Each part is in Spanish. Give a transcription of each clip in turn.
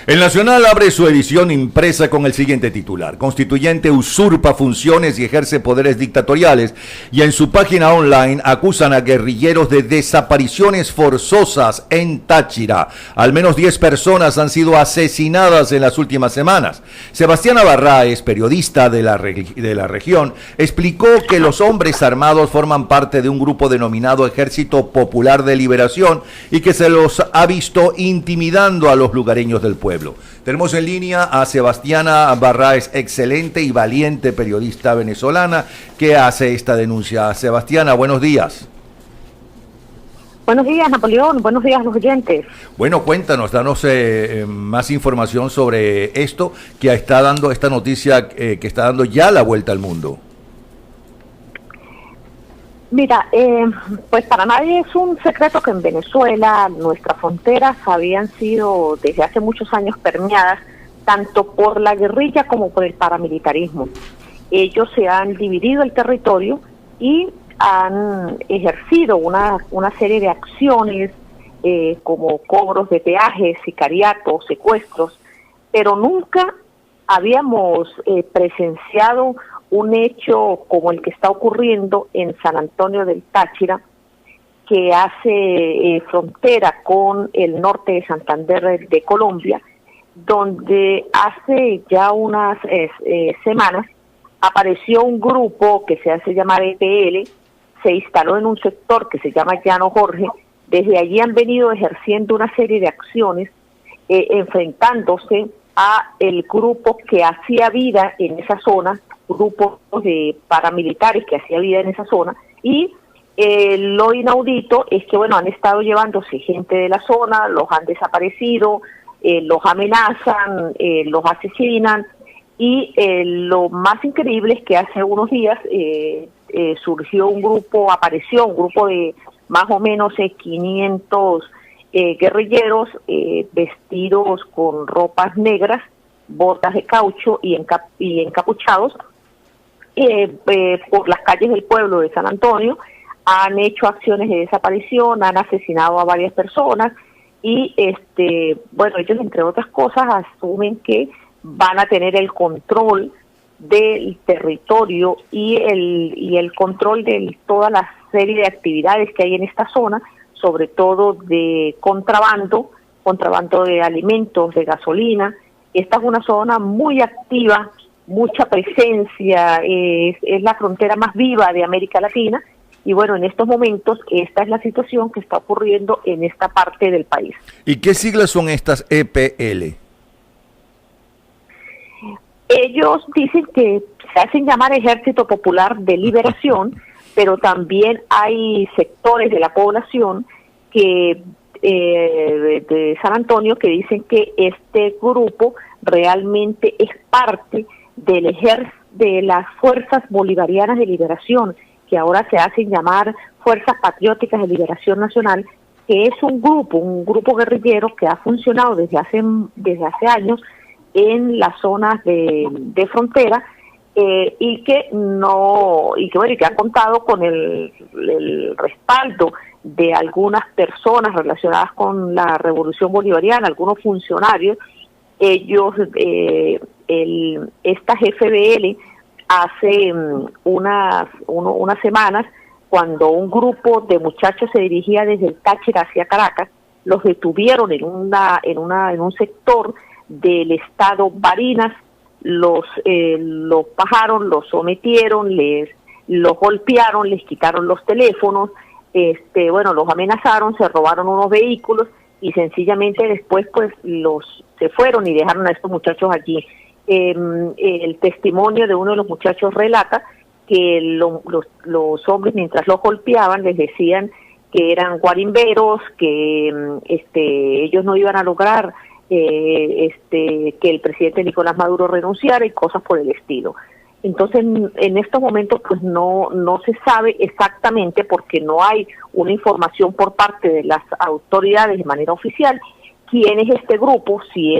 El Nacional abre su edición impresa con el siguiente titular: Constituyente usurpa funciones y ejerce poderes dictatoriales. Y en su página online acusan a guerrilleros de desapariciones forzosas en Táchira. Al menos 10 personas han sido asesinadas en las últimas semanas. Sebastiana Barraez, periodista de la región, explicó que los hombres armados forman parte de un grupo denominado Ejército Popular de Liberación y que se los ha visto intimidando a los lugareños del pueblo. Tenemos en línea a Sebastiana Barraez, excelente y valiente periodista venezolana que hace esta denuncia. Sebastiana, buenos días. Buenos días, Napoleón. Buenos días a los oyentes. Bueno, cuéntanos, danos más información sobre esto que está dando esta noticia que está dando ya la vuelta al mundo. Mira, pues para nadie es un secreto que en Venezuela nuestras fronteras habían sido desde hace muchos años permeadas tanto por la guerrilla como por el paramilitarismo. Ellos se han dividido el territorio y han ejercido una serie de acciones como cobros de peajes, sicariatos, secuestros, pero nunca habíamos presenciado un hecho como el que está ocurriendo en San Antonio del Táchira, que hace frontera con el norte de Santander de Colombia, donde hace ya unas semanas apareció un grupo que se hace llamar EPL, se instaló en un sector que se llama Llano Jorge. Desde allí han venido ejerciendo una serie de acciones, enfrentándose a el grupo que hacía vida en esa zona, grupos de paramilitares que hacía vida en esa zona, y lo inaudito es que, bueno, han estado llevándose gente de la zona, los han desaparecido, los amenazan, los asesinan, y lo más increíble es que hace unos días apareció un grupo de más o menos 500 guerrilleros vestidos con ropas negras, botas de caucho y encapuchados, por las calles del pueblo de San Antonio. Han hecho acciones de desaparición, han asesinado a varias personas y bueno, ellos entre otras cosas asumen que van a tener el control del territorio y el control de toda la serie de actividades que hay en esta zona, sobre todo de contrabando de alimentos, de gasolina. Esta es una zona muy activa, mucha presencia, es la frontera más viva de América Latina, y bueno, en estos momentos esta es la situación que está ocurriendo en esta parte del país. ¿Y qué siglas son estas EPL? Ellos dicen que se hacen llamar Ejército Popular de Liberación, pero también hay sectores de la población que de San Antonio que dicen que este grupo realmente es parte de las Fuerzas Bolivarianas de Liberación, que ahora se hacen llamar Fuerzas Patrióticas de Liberación Nacional, que es un grupo guerrillero que ha funcionado desde hace años en las zonas de frontera, y que ha contado con el respaldo de algunas personas relacionadas con la Revolución Bolivariana, algunos funcionarios. Ellos, estas FBL, hace unas semanas, cuando un grupo de muchachos se dirigía desde el Táchira hacia Caracas, los detuvieron en un sector del estado Barinas, los bajaron, los sometieron, los golpearon, les quitaron los teléfonos, los amenazaron, se robaron unos vehículos y sencillamente después pues se fueron y dejaron a estos muchachos allí. El testimonio de uno de los muchachos relata que los hombres, mientras los golpeaban, les decían que eran guarimberos, que ellos no iban a lograr que el presidente Nicolás Maduro renunciara y cosas por el estilo. Entonces, en estos momentos pues no se sabe exactamente, porque no hay una información por parte de las autoridades de manera oficial quién es este grupo, si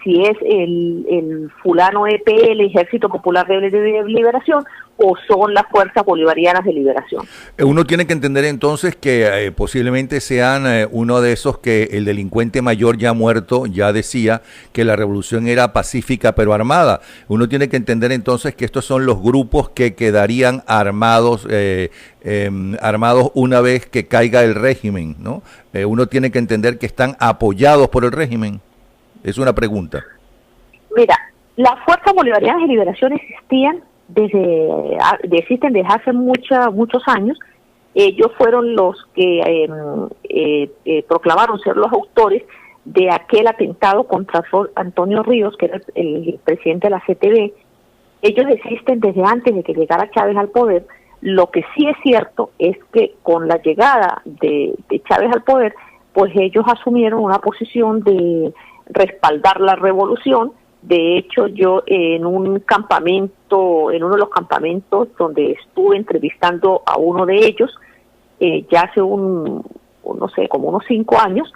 si es el fulano EPL, Ejército Popular de Liberación, o son las Fuerzas Bolivarianas de Liberación. Uno tiene que entender entonces que posiblemente sean uno de esos que el delincuente mayor ya muerto ya decía que la revolución era pacífica pero armada. Uno tiene que entender entonces que estos son los grupos que quedarían armados armados una vez que caiga el régimen, ¿no? Uno tiene que entender que están apoyados por el régimen. Es una pregunta. Mira, las Fuerzas Bolivarianas de Liberación existen desde hace muchos años. Ellos fueron los que proclamaron ser los autores de aquel atentado contra Antonio Ríos, que era el presidente de la CTV. Ellos existen desde antes de que llegara Chávez al poder. Lo que sí es cierto es que con la llegada de Chávez al poder, pues ellos asumieron una posición de respaldar la revolución. De hecho, yo en uno de los campamentos donde estuve entrevistando a uno de ellos, ya hace no sé, como unos 5 años,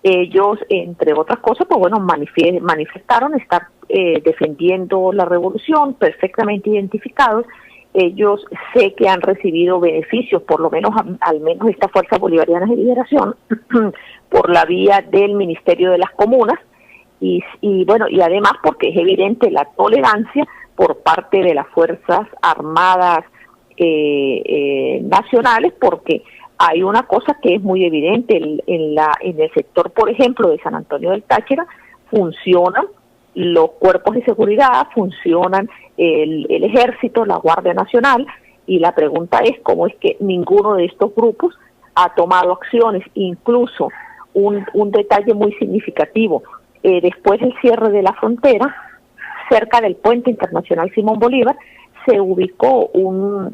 ellos, entre otras cosas, pues bueno, manifestaron estar defendiendo la revolución, perfectamente identificados. Ellos sé que han recibido beneficios, por lo menos, al menos estas Fuerzas Bolivarianas de Liberación, por la vía del Ministerio de las Comunas, y bueno, y además porque es evidente la tolerancia por parte de las Fuerzas Armadas nacionales, porque hay una cosa que es muy evidente, en el sector, por ejemplo, de San Antonio del Táchira, funcionan los cuerpos de seguridad, funcionan el Ejército, la Guardia Nacional, y la pregunta es cómo es que ninguno de estos grupos ha tomado acciones. Incluso un detalle muy significativo, después del cierre de la frontera, cerca del puente internacional Simón Bolívar, se ubicó un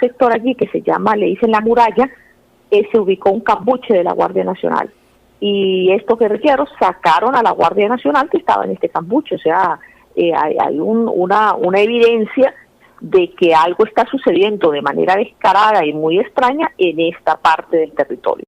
sector allí que se llama, le dicen la muralla, se ubicó un cambuche de la Guardia Nacional. Y estos guerrilleros sacaron a la Guardia Nacional que estaba en este cambuche. O sea, hay una evidencia de que algo está sucediendo de manera descarada y muy extraña en esta parte del territorio.